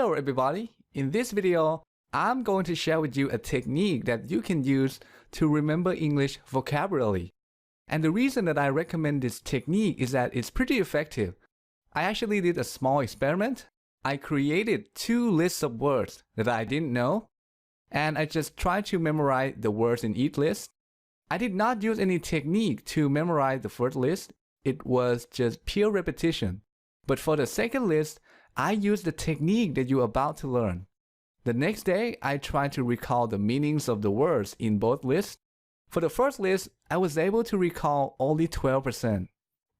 Hello everybody, in this video, I'm going to share with you a technique that you can use to remember English vocabulary. And the reason that I recommend this technique is that it's pretty effective. I actually did a small experiment. I created 2 lists of words that I didn't know, and I just tried to memorize the words in each list. I did not use any technique to memorize the first list. It was just pure repetition. But for the second list, I used the technique that you're about to learn. The next day, I tried to recall the meanings of the words in both lists. For the first list, I was able to recall only 12%.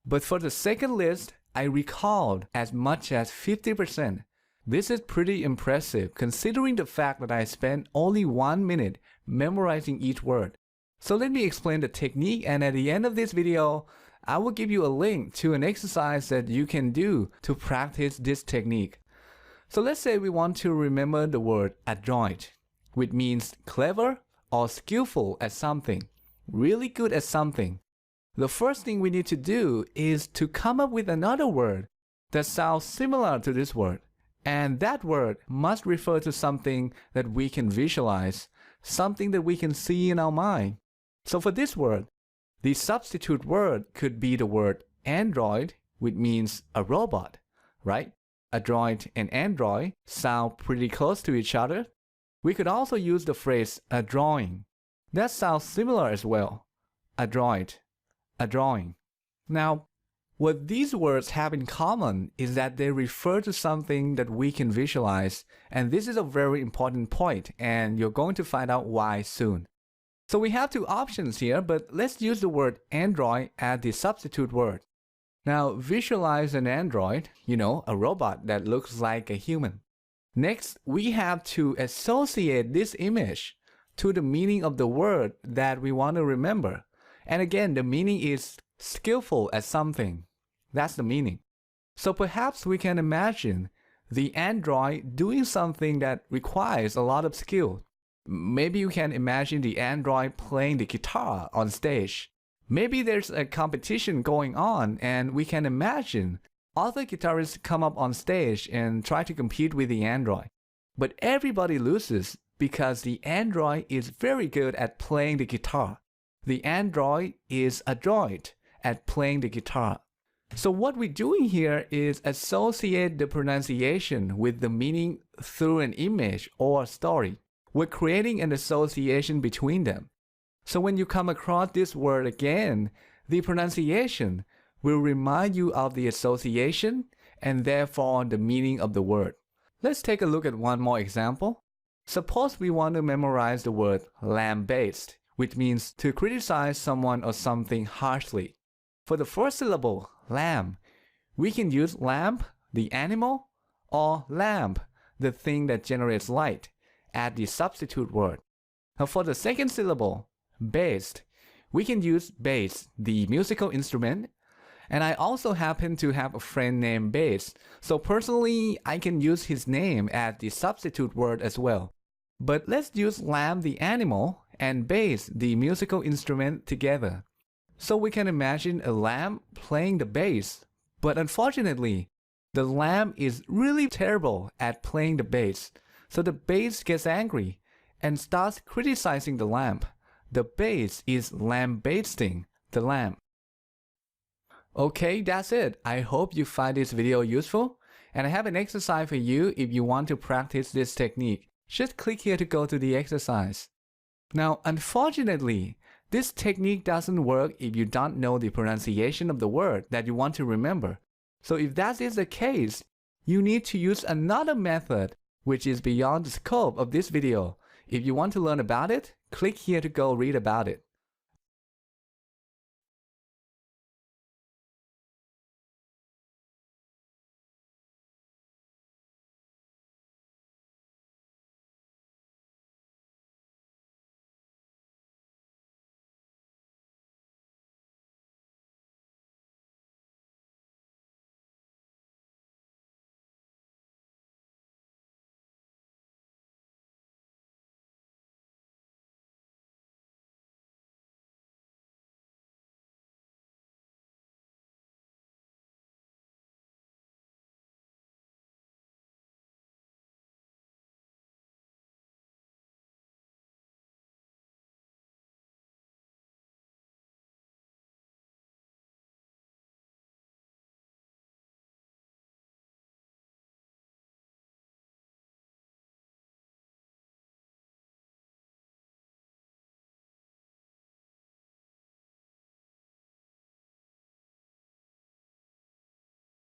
But for the second list, I recalled as much as 50%. This is pretty impressive considering the fact that I spent only 1 minute memorizing each word. So let me explain the technique, and at the end of this video, I will give you a link to an exercise that you can do to practice this technique. So let's say we want to remember the word adroit, which means clever or skillful at something, really good at something. The first thing we need to do is to come up with another word that sounds similar to this word. And that word must refer to something that we can visualize, something that we can see in our mind. So for this word, the substitute word could be the word android, which means a robot, right? Adroit and android sound pretty close to each other. We could also use the phrase a drawing. That sounds similar as well. Adroit, a drawing. Now, what these words have in common is that they refer to something that we can visualize, and this is a very important point, and you're going to find out why soon. So we have 2 options here, but let's use the word android as the substitute word. Now visualize an android, a robot that looks like a human. Next, we have to associate this image to the meaning of the word that we want to remember. And again, the meaning is skillful at something. That's the meaning. So perhaps we can imagine the android doing something that requires a lot of skill. Maybe you can imagine the android playing the guitar on stage. Maybe there's a competition going on and we can imagine other guitarists come up on stage and try to compete with the android. But everybody loses because the android is very good at playing the guitar. The android is adroit at playing the guitar. So what we're doing here is associate the pronunciation with the meaning through an image or a story. We're creating an association between them. So when you come across this word again, the pronunciation will remind you of the association and therefore the meaning of the word. Let's take a look at one more example. Suppose we want to memorize the word lambaste, which means to criticize someone or something harshly. For the first syllable, lamb, we can use lamp, the animal, or lamp, the thing that generates light, as the substitute word. Now for the second syllable, bass, we can use bass, the musical instrument. And I also happen to have a friend named Bass, so personally I can use his name as the substitute word as well. But let's use lamb, the animal, and bass, the musical instrument, together. So we can imagine a lamb playing the bass, but unfortunately, the lamb is really terrible at playing the bass. So the bass gets angry and starts criticizing the lamb. The bass is lambasting the lamb. Okay, that's it. I hope you find this video useful. And I have an exercise for you if you want to practice this technique. Just click here to go to the exercise. Now, unfortunately, this technique doesn't work if you don't know the pronunciation of the word that you want to remember. So if that is the case, you need to use another method which is beyond the scope of this video. If you want to learn about it, click here to go read about it.